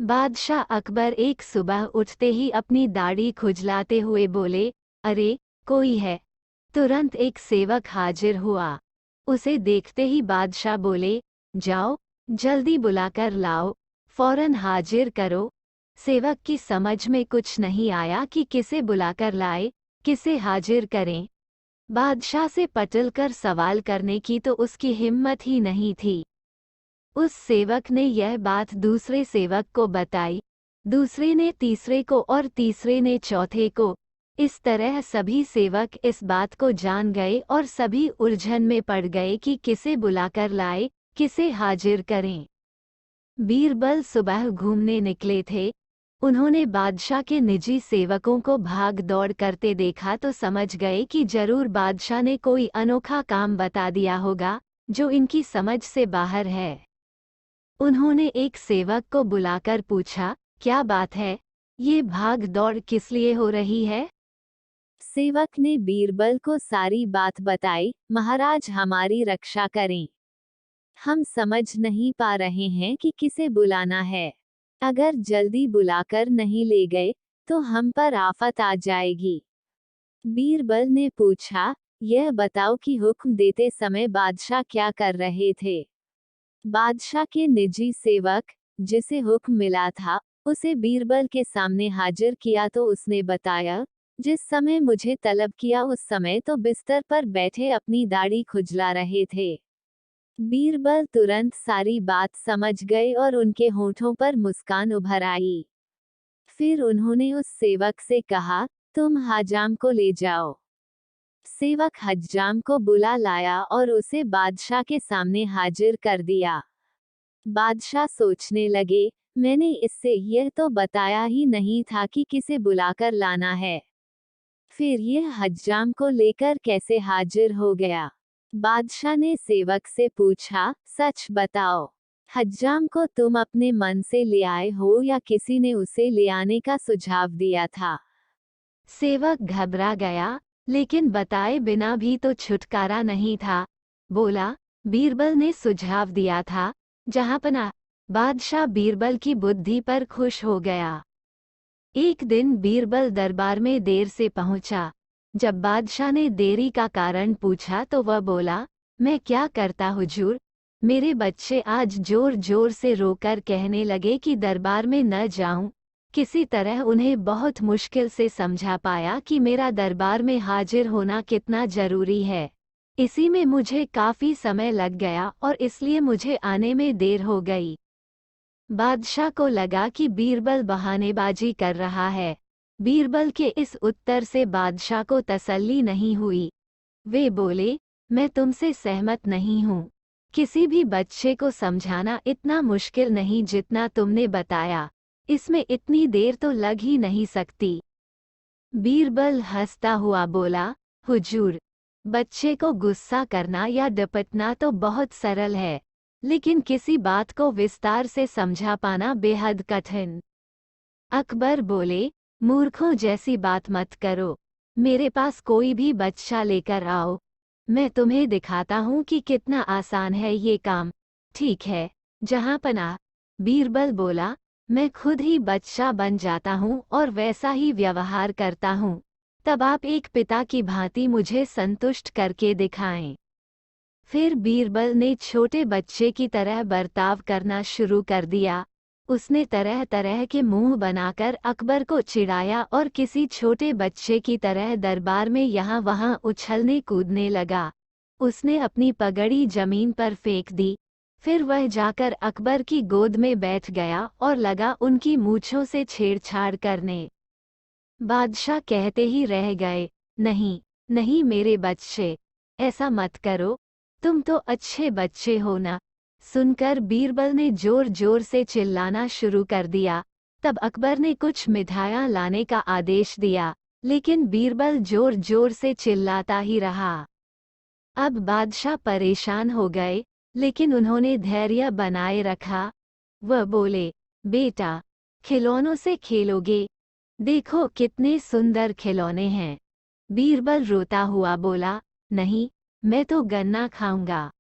बादशाह अकबर एक सुबह उठते ही अपनी दाढ़ी खुजलाते हुए बोले, अरे कोई है। तुरंत एक सेवक हाजिर हुआ। उसे देखते ही बादशाह बोले, जाओ जल्दी बुलाकर लाओ, फौरन हाजिर करो। सेवक की समझ में कुछ नहीं आया कि किसे बुलाकर लाए, किसे हाजिर करें। बादशाह से पटल कर सवाल करने की तो उसकी हिम्मत ही नहीं थी। उस सेवक ने यह बात दूसरे सेवक को बताई, दूसरे ने तीसरे को और तीसरे ने चौथे को। इस तरह सभी सेवक इस बात को जान गए और सभी उलझन में पड़ गए कि किसे बुलाकर लाए, किसे हाजिर करें। बीरबल सुबह घूमने निकले थे। उन्होंने बादशाह के निजी सेवकों को भाग दौड़ करते देखा तो समझ गए कि जरूर बादशाह ने कोई अनोखा काम बता दिया होगा, जो इनकी समझ से बाहर है। उन्होंने एक सेवक को बुलाकर पूछा, क्या बात है, ये भाग दौड़ किस लिए हो रही है? सेवक ने बीरबल को सारी बात बताई। महाराज हमारी रक्षा करें, हम समझ नहीं पा रहे हैं कि किसे बुलाना है। अगर जल्दी बुलाकर नहीं ले गए तो हम पर आफत आ जाएगी। बीरबल ने पूछा, यह बताओ कि हुक्म देते समय बादशाह क्या कर रहे थे? बादशाह के निजी सेवक, जिसे हुक्म मिला था, उसे बीरबल के सामने हाजिर किया तो उसने बताया, जिस समय मुझे तलब किया उस समय तो बिस्तर पर बैठे अपनी दाढ़ी खुजला रहे थे। बीरबल तुरंत सारी बात समझ गए और उनके होठों पर मुस्कान उभर आई। फिर उन्होंने उस सेवक से कहा, तुम हज्जाम को ले जाओ। सेवक हज्जाम को बुला लाया और उसे बादशाह के सामने हाजिर कर दिया। बादशाह सोचने लगे, मैंने इससे यह तो बताया ही नहीं था कि किसे बुलाकर लाना है। फिर यह हज्जाम को लेकर कैसे हाजिर हो गया? बादशाह ने सेवक से पूछा, सच बताओ, हज्जाम को तुम अपने मन से ले आए हो या किसी ने उसे ले आने का सुझाव दिया था? सेवक घबरा गया, लेकिन बताए बिना भी तो छुटकारा नहीं था। बोला, बीरबल ने सुझाव दिया था। जहांपना। बादशाह बीरबल की बुद्धि पर खुश हो गया। एक दिन बीरबल दरबार में देर से पहुंचा। जब बादशाह ने देरी का कारण पूछा तो वह बोला, मैं क्या करता हुजूर, मेरे बच्चे आज जोर जोर से रोकर कहने लगे कि दरबार में न जाऊं। किसी तरह उन्हें बहुत मुश्किल से समझा पाया कि मेरा दरबार में हाजिर होना कितना जरूरी है। इसी में मुझे काफी समय लग गया और इसलिए मुझे आने में देर हो गई। बादशाह को लगा कि बीरबल बहानेबाजी कर रहा है। बीरबल के इस उत्तर से बादशाह को तसल्ली नहीं हुई। वे बोले, मैं तुमसे सहमत नहीं हूँ। किसी भी बच्चे को समझाना इतना मुश्किल नहीं जितना तुमने बताया। इसमें इतनी देर तो लग ही नहीं सकती। बीरबल हंसता हुआ बोला, हुजूर, बच्चे को गुस्सा करना या डपटना तो बहुत सरल है, लेकिन किसी बात को विस्तार से समझा पाना बेहद कठिन। अकबर बोले, मूर्खों जैसी बात मत करो। मेरे पास कोई भी बच्चा लेकर आओ, मैं तुम्हें दिखाता हूँ कि कितना आसान है ये काम। ठीक है, जहाँपनाह। बीरबल बोला, मैं खुद ही बच्चा बन जाता हूँ और वैसा ही व्यवहार करता हूँ। तब आप एक पिता की भांति मुझे संतुष्ट करके दिखाएं। फिर बीरबल ने छोटे बच्चे की तरह बर्ताव करना शुरू कर दिया। उसने तरह तरह के मुंह बनाकर अकबर को चिढ़ाया और किसी छोटे बच्चे की तरह दरबार में यहाँ वहाँ उछलने कूदने लगा। उसने अपनी पगड़ी जमीन पर फेंक दी। फिर वह जाकर अकबर की गोद में बैठ गया और लगा उनकी मूंछों से छेड़छाड़ करने। बादशाह कहते ही रह गए, नहीं, नहीं मेरे बच्चे, ऐसा मत करो, तुम तो अच्छे बच्चे हो ना। सुनकर बीरबल ने जोर जोर से चिल्लाना शुरू कर दिया। तब अकबर ने कुछ मिठाइयाँ लाने का आदेश दिया, लेकिन बीरबल जोर जोर से चिल्लाता ही रहा। अब बादशाह परेशान हो गए, लेकिन उन्होंने धैर्य बनाए रखा। वह बोले, बेटा, खिलौनों से खेलोगे? देखो कितने सुंदर खिलौने हैं। बीरबल रोता हुआ बोला, नहीं, मैं तो गन्ना खाऊंगा।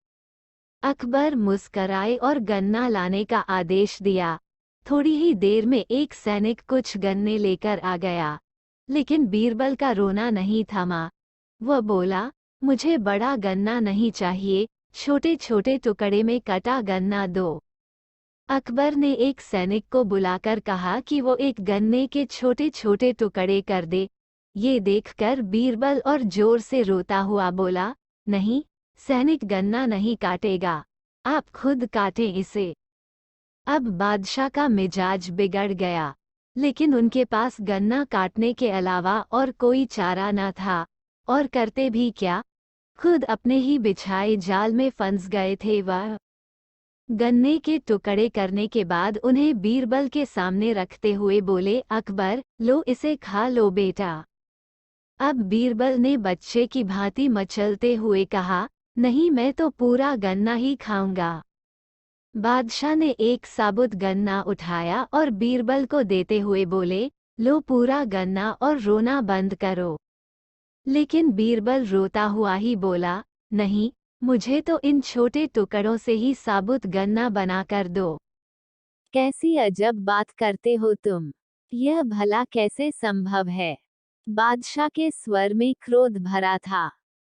अकबर मुस्कराए और गन्ना लाने का आदेश दिया। थोड़ी ही देर में एक सैनिक कुछ गन्ने लेकर आ गया, लेकिन बीरबल का रोना नहीं थमा। वह बोला, मुझे बड़ा गन्ना नहीं चाहिए, छोटे छोटे टुकड़े में कटा गन्ना दो। अकबर ने एक सैनिक को बुलाकर कहा कि वो एक गन्ने के छोटे छोटे टुकड़े कर दे। ये देखकर बीरबल और जोर से रोता हुआ बोला, नहीं, सैनिक गन्ना नहीं काटेगा, आप खुद काटें इसे। अब बादशाह का मिजाज बिगड़ गया, लेकिन उनके पास गन्ना काटने के अलावा और कोई चारा न था, और करते भी क्या, खुद अपने ही बिछाए जाल में फंस गए थे। वह गन्ने के टुकड़े करने के बाद उन्हें बीरबल के सामने रखते हुए बोले, अकबर, लो इसे खा लो बेटा। अब बीरबल ने बच्चे की भांति मचलते हुए कहा, नहीं, मैं तो पूरा गन्ना ही खाऊंगा। बादशाह ने एक साबुत गन्ना उठाया और बीरबल को देते हुए बोले, लो पूरा गन्ना और रोना बंद करो। लेकिन बीरबल रोता हुआ ही बोला, नहीं, मुझे तो इन छोटे टुकड़ों से ही साबुत गन्ना बनाकर दो। कैसी अजब बात करते हो तुम, यह भला कैसे संभव है? बादशाह के स्वर में क्रोध भरा था,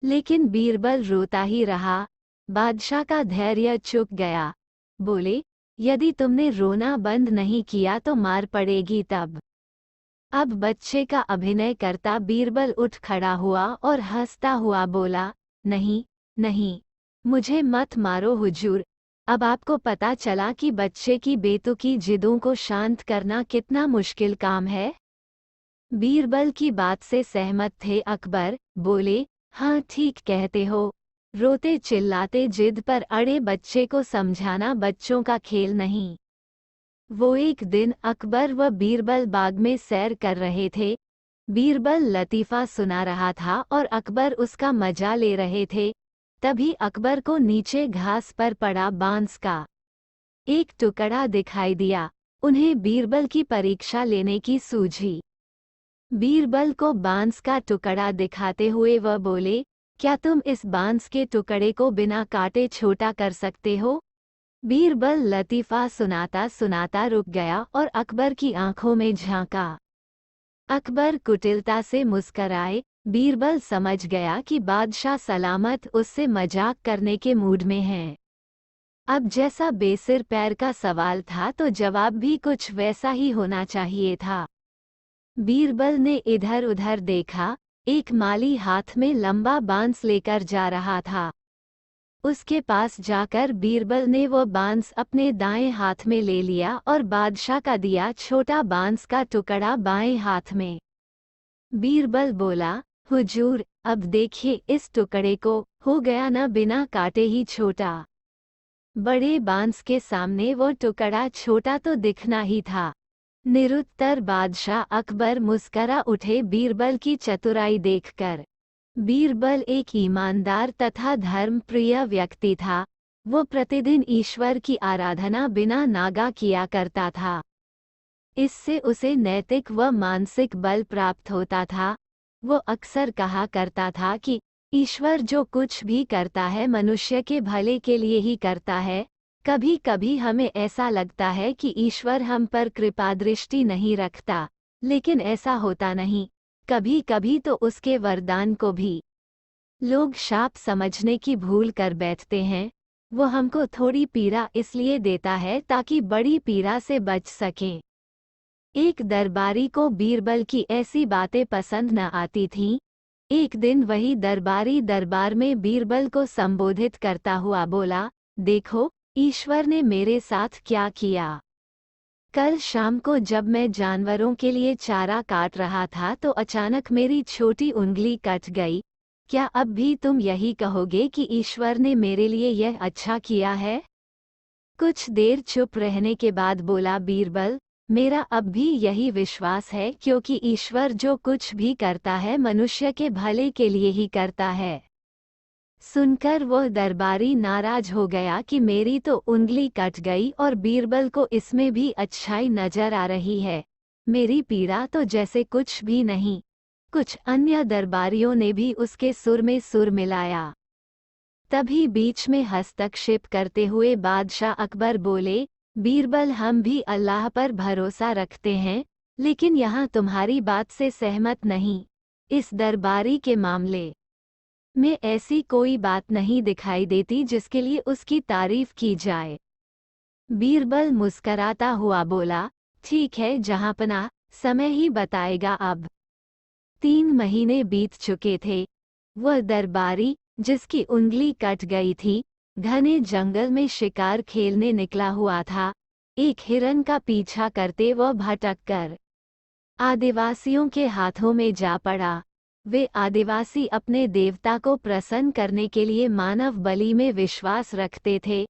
लेकिन बीरबल रोता ही रहा। बादशाह का धैर्य चुक गया। बोले, यदि तुमने रोना बंद नहीं किया तो मार पड़ेगी तब। अब बच्चे का अभिनय करता बीरबल उठ खड़ा हुआ और हंसता हुआ बोला, नहीं नहीं, मुझे मत मारो हुजूर, अब आपको पता चला कि बच्चे की बेतुकी जिदों को शांत करना कितना मुश्किल काम है। बीरबल की बात से सहमत थे अकबर। बोले, हाँ, ठीक कहते हो, रोते चिल्लाते जिद पर अड़े बच्चे को समझाना बच्चों का खेल नहीं। वो एक दिन अकबर व बीरबल बाग में सैर कर रहे थे। बीरबल लतीफ़ा सुना रहा था और अकबर उसका मजा ले रहे थे। तभी अकबर को नीचे घास पर पड़ा बांस का एक टुकड़ा दिखाई दिया। उन्हें बीरबल की परीक्षा लेने की सूझी। बीरबल को बांस का टुकड़ा दिखाते हुए वह बोले, क्या तुम इस बांस के टुकड़े को बिना काटे छोटा कर सकते हो? बीरबल लतीफ़ा सुनाता सुनाता रुक गया और अकबर की आंखों में झांका। अकबर कुटिलता से मुस्कराए। बीरबल समझ गया कि बादशाह सलामत उससे मजाक करने के मूड में हैं। अब जैसा बेसिर पैर का सवाल था तो जवाब भी कुछ वैसा ही होना चाहिए था। बीरबल ने इधर उधर देखा। एक माली हाथ में लंबा बांस लेकर जा रहा था। उसके पास जाकर बीरबल ने वो बांस अपने दाएं हाथ में ले लिया और बादशाह का दिया छोटा बांस का टुकड़ा बाएं हाथ में। बीरबल बोला, हुजूर, अब देखिए इस टुकड़े को, हो गया न बिना काटे ही छोटा। बड़े बांस के सामने वो टुकड़ा छोटा तो दिखना ही था। निरुत्तर बादशाह अकबर मुस्करा उठे बीरबल की चतुराई देखकर। बीरबल एक ईमानदार तथा धर्मप्रिय व्यक्ति था। वो प्रतिदिन ईश्वर की आराधना बिना नागा किया करता था। इससे उसे नैतिक व मानसिक बल प्राप्त होता था। वो अक्सर कहा करता था कि ईश्वर जो कुछ भी करता है मनुष्य के भले के लिए ही करता है। कभी कभी हमें ऐसा लगता है कि ईश्वर हम पर कृपा दृष्टि नहीं रखता, लेकिन ऐसा होता नहीं। कभी कभी तो उसके वरदान को भी लोग शाप समझने की भूल कर बैठते हैं। वो हमको थोड़ी पीड़ा इसलिए देता है ताकि बड़ी पीड़ा से बच सकें। एक दरबारी को बीरबल की ऐसी बातें पसंद न आती थीं। एक दिन वही दरबारी दरबार में बीरबल को संबोधित करता हुआ बोला, देखो, ईश्वर ने मेरे साथ क्या किया। कल शाम को जब मैं जानवरों के लिए चारा काट रहा था तो अचानक मेरी छोटी उंगली कट गई। क्या अब भी तुम यही कहोगे कि ईश्वर ने मेरे लिए यह अच्छा किया है? कुछ देर चुप रहने के बाद बोला बीरबल, मेरा अब भी यही विश्वास है, क्योंकि ईश्वर जो कुछ भी करता है मनुष्य के भले के लिए ही करता है। सुनकर वह दरबारी नाराज हो गया कि मेरी तो उंगली कट गई और बीरबल को इसमें भी अच्छाई नजर आ रही है। मेरी पीड़ा तो जैसे कुछ भी नहीं। कुछ अन्य दरबारियों ने भी उसके सुर में सुर मिलाया। तभी बीच में हस्तक्षेप करते हुए बादशाह अकबर बोले, बीरबल, हम भी अल्लाह पर भरोसा रखते हैं, लेकिन यहाँ तुम्हारी बात से सहमत नहीं। इस दरबारी के मामले में ऐसी कोई बात नहीं दिखाई देती जिसके लिए उसकी तारीफ की जाए। बीरबल मुस्कराता हुआ बोला, ठीक है जहाँपनाह, समय ही बताएगा। अब 3 महीने बीत चुके थे। वह दरबारी, जिसकी उंगली कट गई थी, घने जंगल में शिकार खेलने निकला हुआ था। एक हिरन का पीछा करते वह भटक कर आदिवासियों के हाथों में जा पड़ा। वे आदिवासी अपने देवता को प्रसन्न करने के लिए मानव बलि में विश्वास रखते थे,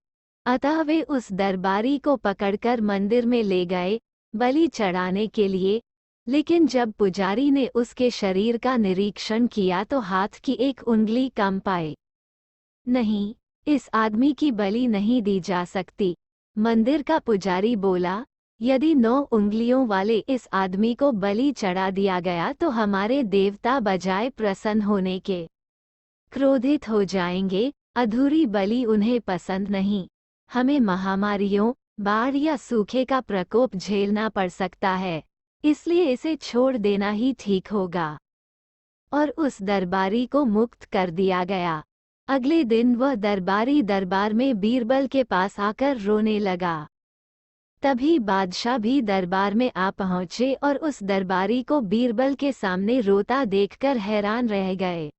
अतः वे उस दरबारी को पकड़कर मंदिर में ले गए बलि चढ़ाने के लिए। लेकिन जब पुजारी ने उसके शरीर का निरीक्षण किया तो हाथ की एक उंगली कम पाई। नहीं, इस आदमी की बलि नहीं दी जा सकती। मंदिर का पुजारी बोला, यदि 9 उंगलियों वाले इस आदमी को बलि चढ़ा दिया गया तो हमारे देवता बजाय प्रसन्न होने के क्रोधित हो जाएंगे। अधूरी बलि उन्हें पसंद नहीं। हमें महामारियों, बाढ़ या सूखे का प्रकोप झेलना पड़ सकता है, इसलिए इसे छोड़ देना ही ठीक होगा। और उस दरबारी को मुक्त कर दिया गया। अगले दिन वह दरबारी दरबार में बीरबल के पास आकर रोने लगा। तभी बादशाह भी दरबार में आ पहुंचे और उस दरबारी को बीरबल के सामने रोता देखकर हैरान रह गए।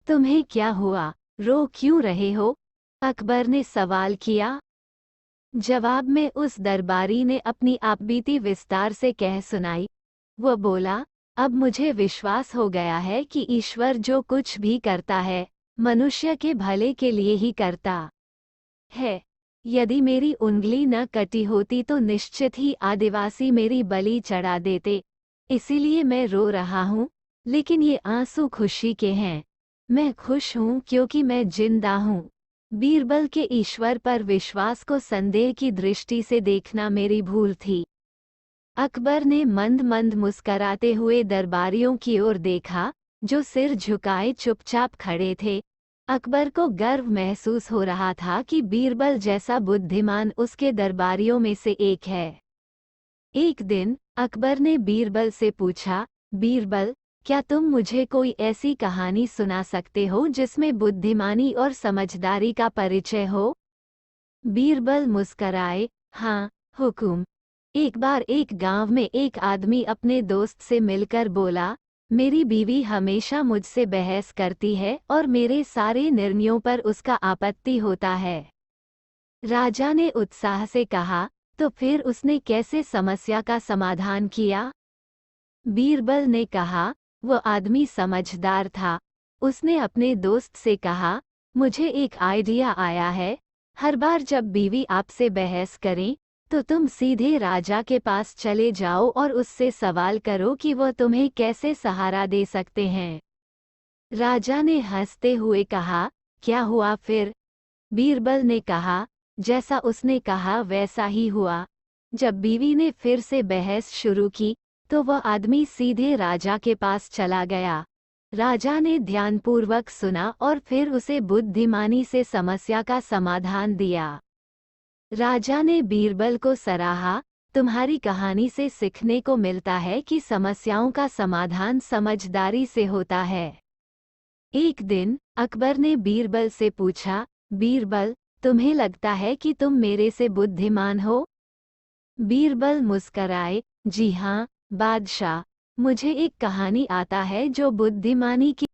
तुम्हें क्या हुआ, रो क्यों रहे हो? अकबर ने सवाल किया। जवाब में उस दरबारी ने अपनी आपबीती विस्तार से कह सुनाई। वह बोला, अब मुझे विश्वास हो गया है कि ईश्वर जो कुछ भी करता है, मनुष्य के भले के लिए ही करता है। यदि मेरी उंगली न कटी होती तो निश्चित ही आदिवासी मेरी बलि चढ़ा देते। इसीलिए मैं रो रहा हूँ, लेकिन ये आंसू खुशी के हैं। मैं खुश हूँ क्योंकि मैं जिंदा हूँ। बीरबल के ईश्वर पर विश्वास को संदेह की दृष्टि से देखना मेरी भूल थी। अकबर ने मंद मंद मुस्कराते हुए दरबारियों की ओर देखा, जो सिर झुकाए चुपचाप खड़े थे। अकबर को गर्व महसूस हो रहा था कि बीरबल जैसा बुद्धिमान उसके दरबारियों में से एक है। एक दिन अकबर ने बीरबल से पूछा, बीरबल, क्या तुम मुझे कोई ऐसी कहानी सुना सकते हो जिसमें बुद्धिमानी और समझदारी का परिचय हो? बीरबल मुस्कराए, हाँ हुकुम। एक बार एक गांव में एक आदमी अपने दोस्त से मिलकर बोला, मेरी बीवी हमेशा मुझसे बहस करती है और मेरे सारे निर्णयों पर उसका आपत्ति होता है। राजा ने उत्साह से कहा, तो फिर उसने कैसे समस्या का समाधान किया? बीरबल ने कहा, वो आदमी समझदार था। उसने अपने दोस्त से कहा, मुझे एक आइडिया आया है। हर बार जब बीवी आपसे बहस करे तो तुम सीधे राजा के पास चले जाओ और उससे सवाल करो कि वो तुम्हें कैसे सहारा दे सकते हैं। राजा ने हंसते हुए कहा, क्या हुआ फिर? बीरबल ने कहा, जैसा उसने कहा वैसा ही हुआ। जब बीवी ने फिर से बहस शुरू की तो वह आदमी सीधे राजा के पास चला गया। राजा ने ध्यानपूर्वक सुना और फिर उसे बुद्धिमानी से समस्या का समाधान दिया। राजा ने बीरबल को सराहा, तुम्हारी कहानी से सीखने को मिलता है कि समस्याओं का समाधान समझदारी से होता है। एक दिन अकबर ने बीरबल से पूछा, बीरबल, तुम्हें लगता है कि तुम मेरे से बुद्धिमान हो? बीरबल मुस्कराए, जी हाँ बादशाह, मुझे एक कहानी आता है जो बुद्धिमानी की।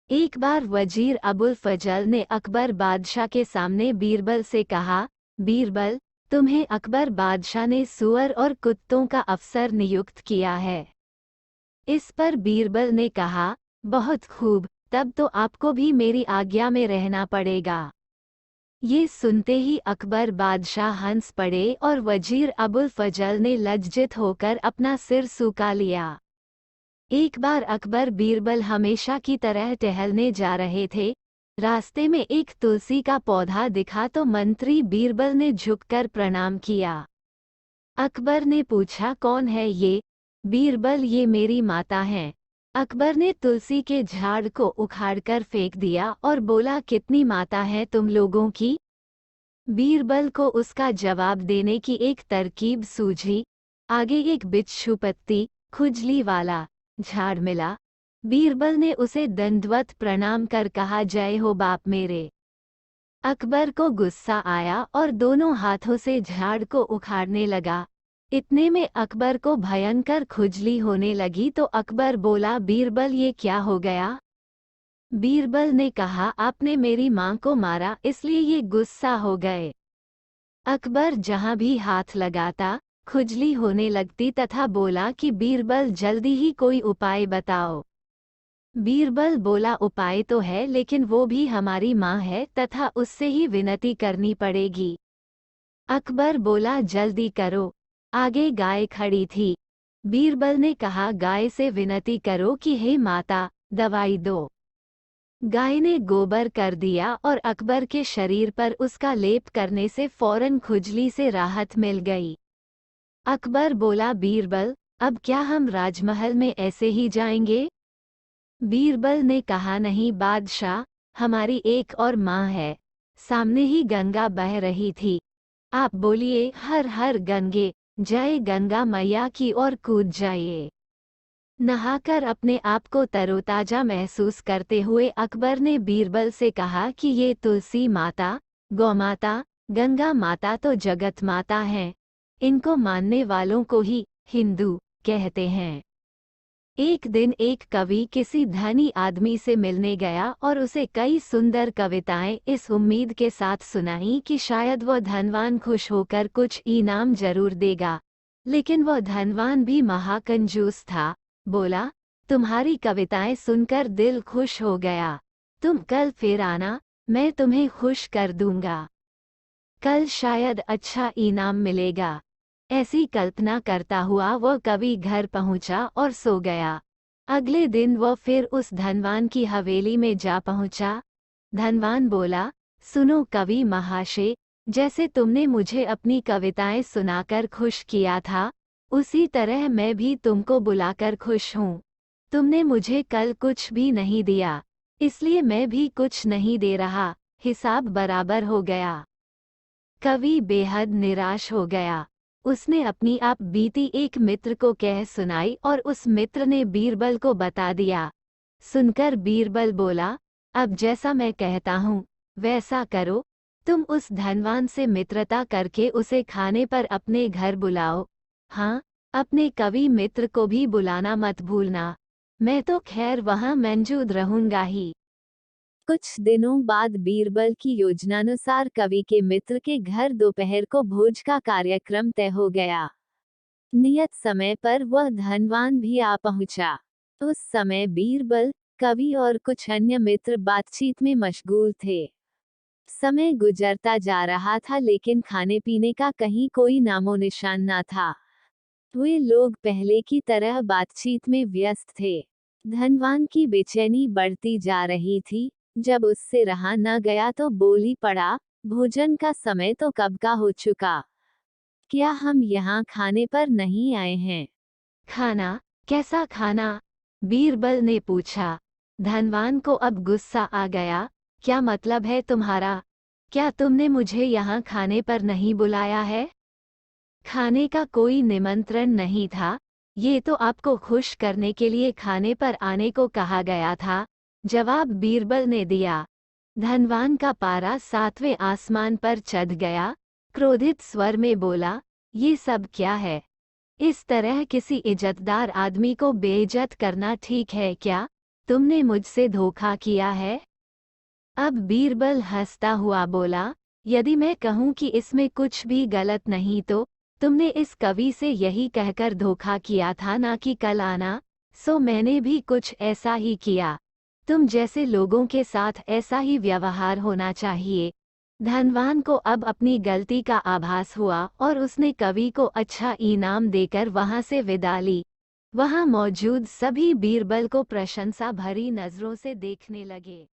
एक बार वजीर अबुल फजल ने अकबर बादशाह के सामने बीरबल से कहा, बीरबल, तुम्हें अकबर बादशाह ने सूअर और कुत्तों का अफसर नियुक्त किया है। इस पर बीरबल ने कहा, बहुत खूब, तब तो आपको भी मेरी आज्ञा में रहना पड़ेगा। ये सुनते ही अकबर बादशाह हंस पड़े और वजीर अबुल फजल ने लज्जित होकर अपना सिर झुका लिया। एक बार अकबर बीरबल हमेशा की तरह टहलने जा रहे थे। रास्ते में एक तुलसी का पौधा दिखा तो मंत्री बीरबल ने झुककर प्रणाम किया। अकबर ने पूछा, कौन है ये? बीरबल, ये मेरी माता हैं। अकबर ने तुलसी के झाड़ को उखाड़कर फेंक दिया और बोला, कितनी माता है तुम लोगों की। बीरबल को उसका जवाब देने की एक तरकीब सूझी। आगे एक बिच्छू पत्ती खुजली वाला झाड़ मिला। बीरबल ने उसे दंडवत प्रणाम कर कहा, जय हो बाप मेरे। अकबर को गुस्सा आया और दोनों हाथों से झाड़ को उखाड़ने लगा। इतने में अकबर को भयंकर खुजली होने लगी तो अकबर बोला, बीरबल ये क्या हो गया। बीरबल ने कहा, आपने मेरी मां को मारा इसलिए ये गुस्सा हो गए। अकबर जहां भी हाथ लगाता खुजली होने लगती तथा बोला कि बीरबल जल्दी ही कोई उपाय बताओ। बीरबल बोला, उपाय तो है लेकिन वो भी हमारी मां है तथा उससे ही विनती करनी पड़ेगी। अकबर बोला, जल्दी करो। आगे गाय खड़ी थी। बीरबल ने कहा, गाय से विनती करो कि हे माता दवाई दो। गाय ने गोबर कर दिया और अकबर के शरीर पर उसका लेप करने से फौरन खुजली से राहत मिल गई। अकबर बोला, बीरबल अब क्या हम राजमहल में ऐसे ही जाएंगे। बीरबल ने कहा, नहीं बादशाह, हमारी एक और माँ है। सामने ही गंगा बह रही थी। आप बोलिए, हर हर गंगे, जय गंगा मैया की ओर कूद जाइए। नहाकर अपने आप को तरोताजा महसूस करते हुए अकबर ने बीरबल से कहा कि ये तुलसी माता, गौमाता, गंगा माता तो जगत माता हैं। इनको मानने वालों को ही हिंदू कहते हैं। एक दिन एक कवि किसी धनी आदमी से मिलने गया और उसे कई सुंदर कविताएं इस उम्मीद के साथ सुनाई कि शायद वह धनवान खुश होकर कुछ इनाम जरूर देगा। लेकिन वह धनवान भी महाकंजूस था। बोला, तुम्हारी कविताएं सुनकर दिल खुश हो गया। तुम कल फिर आना, मैं तुम्हें खुश कर दूंगा। कल शायद अच्छा इनाम मिलेगा। ऐसी कल्पना करता हुआ वह कवि घर पहुंचा और सो गया। अगले दिन वह फिर उस धनवान की हवेली में जा पहुंचा। धनवान बोला, सुनो कवि महाशय, जैसे तुमने मुझे अपनी कविताएं सुनाकर खुश किया था, उसी तरह मैं भी तुमको बुलाकर खुश हूँ। तुमने मुझे कल कुछ भी नहीं दिया, इसलिए मैं भी कुछ नहीं दे रहा। हिसाब बराबर हो गया। कवि बेहद निराश हो गया। उसने अपनी आप बीती एक मित्र को कह सुनाई और उस मित्र ने बीरबल को बता दिया। सुनकर बीरबल बोला, अब जैसा मैं कहता हूँ वैसा करो। तुम उस धनवान से मित्रता करके उसे खाने पर अपने घर बुलाओ। हाँ, अपने कवि मित्र को भी बुलाना मत भूलना। मैं तो खैर वहाँ मौजूद रहूंगा ही। कुछ दिनों बाद बीरबल की योजनानुसार कवि के मित्र के घर दोपहर को भोज का कार्यक्रम तय हो गया। नियत समय पर वह धनवान भी आ पहुंचा। उस समय बीरबल, कवि और कुछ अन्य मित्र बातचीत में मशगूल थे। समय गुजरता जा रहा था लेकिन खाने पीने का कहीं कोई नामो निशान न था। वे लोग पहले की तरह बातचीत में व्यस्त थे। धनवान की बेचैनी बढ़ती जा रही थी। जब उससे रहा न गया तो बोल ही पड़ा, भोजन का समय तो कब का हो चुका। क्या हम यहाँ खाने पर नहीं आए हैं। खाना? कैसा खाना? बीरबल ने पूछा। धनवान को अब गुस्सा आ गया। क्या मतलब है तुम्हारा? क्या तुमने मुझे यहाँ खाने पर नहीं बुलाया है? खाने का कोई निमंत्रण नहीं था। ये तो आपको खुश करने के लिए खाने पर आने को कहा गया था, जवाब बीरबल ने दिया। धनवान का पारा 7वें आसमान पर चढ़ गया। क्रोधित स्वर में बोला, ये सब क्या है? इस तरह किसी इज्जतदार आदमी को बेइज्जत करना ठीक है क्या? तुमने मुझसे धोखा किया है। अब बीरबल हंसता हुआ बोला, यदि मैं कहूँ कि इसमें कुछ भी गलत नहीं तो तुमने इस कवि से यही कहकर धोखा किया था ना कि कल आना, सो मैंने भी कुछ ऐसा ही किया। तुम जैसे लोगों के साथ ऐसा ही व्यवहार होना चाहिए। धनवान को अब अपनी गलती का आभास हुआ और उसने कवि को अच्छा इनाम देकर वहां से विदा ली। वहां मौजूद सभी बीरबल को प्रशंसा भरी नजरों से देखने लगे।